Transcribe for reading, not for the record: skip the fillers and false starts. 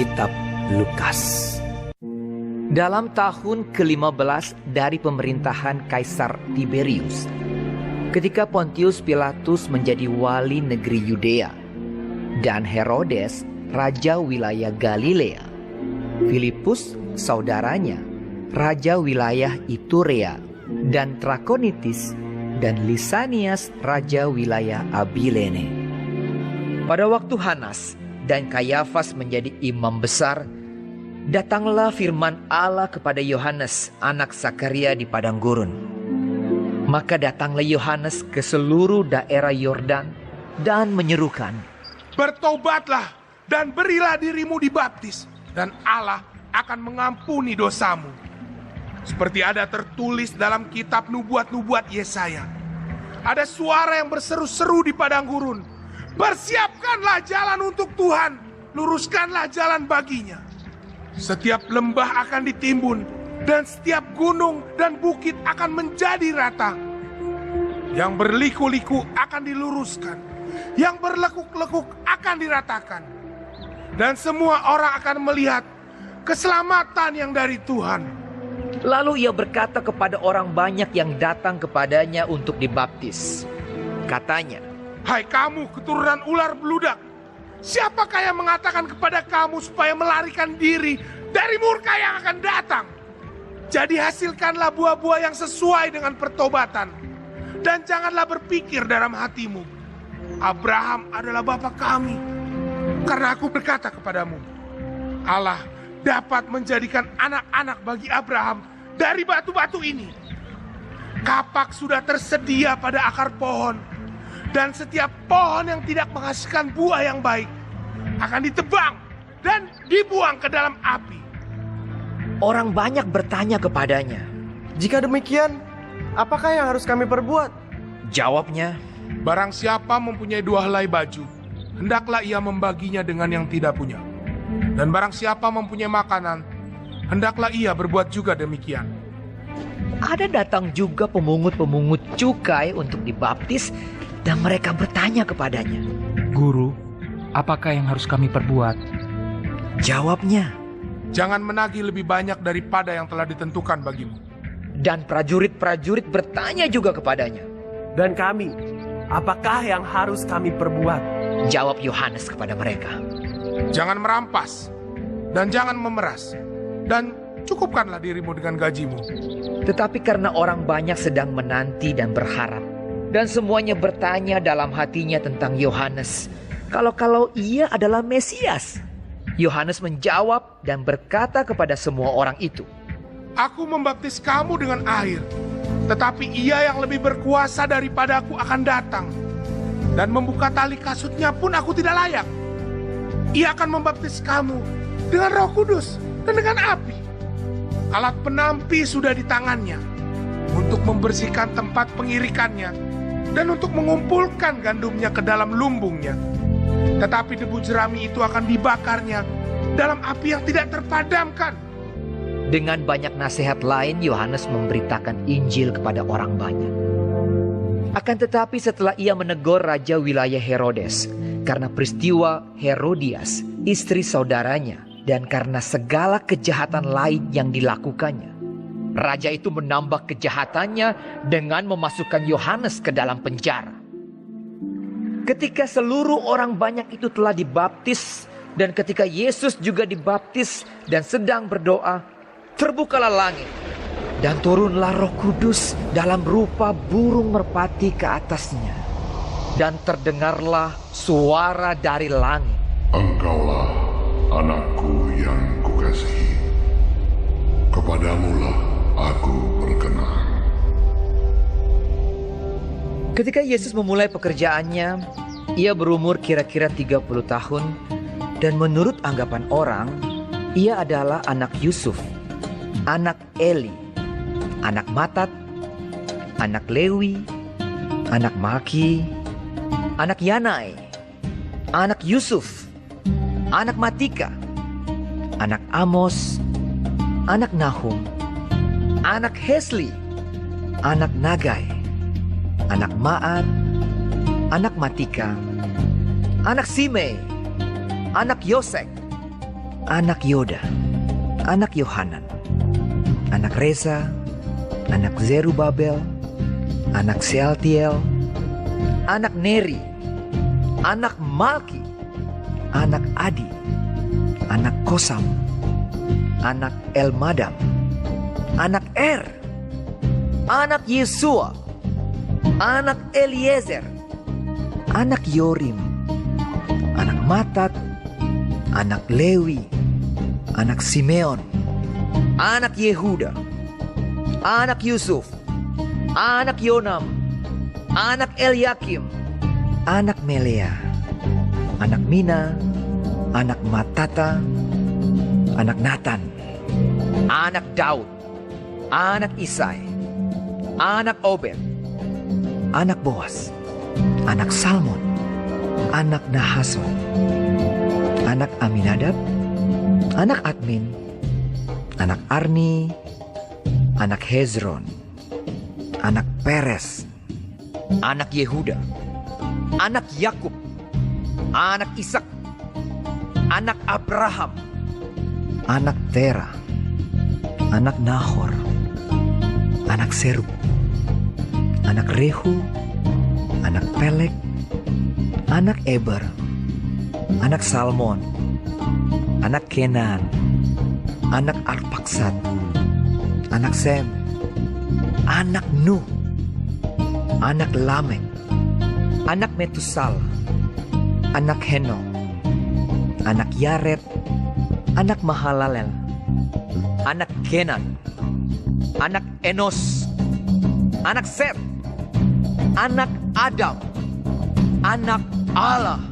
Kitab Lukas. Dalam tahun ke-15 dari pemerintahan Kaisar Tiberius, ketika Pontius Pilatus menjadi wali negeri Yudea dan Herodes raja wilayah Galilea, Filipus saudaranya raja wilayah Iturea, dan Trakonitis dan Lisanias raja wilayah Abilene. Pada waktu Hanas dan Kayafas menjadi imam besar, datanglah firman Allah kepada Yohanes, anak Zakaria di padang gurun. Maka datanglah Yohanes ke seluruh daerah Yordan dan menyerukan, "Bertobatlah dan berilah dirimu dibaptis, dan Allah akan mengampuni dosamu. Seperti ada tertulis dalam kitab nubuat-nubuat Yesaya. Ada suara yang berseru-seru di padang gurun, 'Persiapkanlah jalan untuk Tuhan, luruskanlah jalan baginya.' Setiap lembah akan ditimbun, dan setiap gunung dan bukit akan menjadi rata. Yang berliku-liku akan diluruskan, yang berlekuk-lekuk akan diratakan. Dan semua orang akan melihat keselamatan yang dari Tuhan." Lalu ia berkata kepada orang banyak yang datang kepadanya untuk dibaptis. Katanya, "Hai kamu keturunan ular beludak, siapakah yang mengatakan kepada kamu supaya melarikan diri dari murka yang akan datang? Jadi hasilkanlah buah-buah yang sesuai dengan pertobatan. Dan janganlah berpikir dalam hatimu, 'Abraham adalah bapa kami.' Karena aku berkata kepadamu, Allah dapat menjadikan anak-anak bagi Abraham dari batu-batu ini. Kapak sudah tersedia pada akar pohon, dan setiap pohon yang tidak menghasilkan buah yang baik akan ditebang dan dibuang ke dalam api." orang banyak bertanya kepadanya. "Jika demikian, apakah yang harus kami perbuat?" Jawabnya, "Barang siapa mempunyai 2 helai baju, hendaklah ia membaginya dengan yang tidak punya. Dan barang siapa mempunyai makanan, hendaklah ia berbuat juga demikian." ada datang juga pemungut-pemungut cukai untuk dibaptis, dan mereka bertanya kepadanya. "Guru, apakah yang harus kami perbuat?" Jawabnya, "Jangan menagih lebih banyak daripada yang telah ditentukan bagimu." dan prajurit-prajurit bertanya juga kepadanya. "Dan kami, apakah yang harus kami perbuat?" Jawab Yohanes kepada mereka, "Jangan merampas, dan jangan memeras, dan cukupkanlah dirimu dengan gajimu." Tetapi karena orang banyak sedang menanti dan berharap, dan semuanya bertanya dalam hatinya tentang Yohanes, kalau ia adalah Mesias, Yohanes menjawab dan berkata kepada semua orang itu, "Aku membaptis kamu dengan air, tetapi ia yang lebih berkuasa daripada aku akan datang. Dan membuka tali kasutnya pun aku tidak layak. Ia akan membaptis kamu dengan Roh Kudus dan dengan api. Alat penampi sudah di tangannya untuk membersihkan tempat pengirikannya dan untuk mengumpulkan gandumnya ke dalam lumbungnya. Tetapi debu jerami itu akan dibakarnya dalam api yang tidak terpadamkan." Dengan banyak nasihat lain, Yohanes memberitakan Injil kepada orang banyak. Akan tetapi setelah ia menegur raja wilayah Herodes karena peristiwa Herodias, istri saudaranya, dan karena segala kejahatan lain yang dilakukannya, raja itu menambah kejahatannya dengan memasukkan Yohanes ke dalam penjara. Ketika seluruh orang banyak itu telah dibaptis, dan ketika Yesus juga dibaptis dan sedang berdoa, terbukalah langit, dan turunlah Roh Kudus dalam rupa burung merpati ke atasnya. Dan terdengarlah suara dari langit, "Engkaulah anakku yang kukasihi, kepadamulah aku berkenan." Ketika Yesus memulai pekerjaannya, ia berumur kira-kira 30 tahun, dan menurut anggapan orang, ia adalah anak Yusuf, anak Eli, anak Matat, anak Lewi, anak Malki, anak Yanai, anak Yusuf, anak Matika, anak Amos, anak Nahum, anak Hesli, anak Nagai, anak Maat, anak Matika, anak Simei, anak Yosek, anak Yoda, anak Yohanan, anak Resa, anak Zerubabel, anak Sealtiel, anak Neri, anak Malki, anak Adi, anak Kosam, anak Elmadam, anak Er, anak Yesua, anak Eliezer, anak Yorim, anak Matat, anak Lewi, anak Simeon, anak Yehuda, anak Yusuf, anak Yonam, anak Eliakim, anak Melea, anak Mina, anak Matata, anak Natan, anak Daud, anak Isai, anak Obed, anak Boas, anak Salmon, anak Nahason, anak Aminadab, anak Admin, anak Arni, anak Hezron, anak Peres, anak Yehuda, anak Yakub, anak Ishak, anak Abraham, anak Tera, anak Nahor, anak Serug, anak Rehu, anak Pelek, anak Eber, anak Salmon, anak Kenan, anak Arpaksad, anak Sem, anak Nuh, anak Lamek, anak Metusal, anak Henok, anak Yared, anak Mahalalel, anak Kenan, anak Enos, anak Set, anak Adam, anak Allah,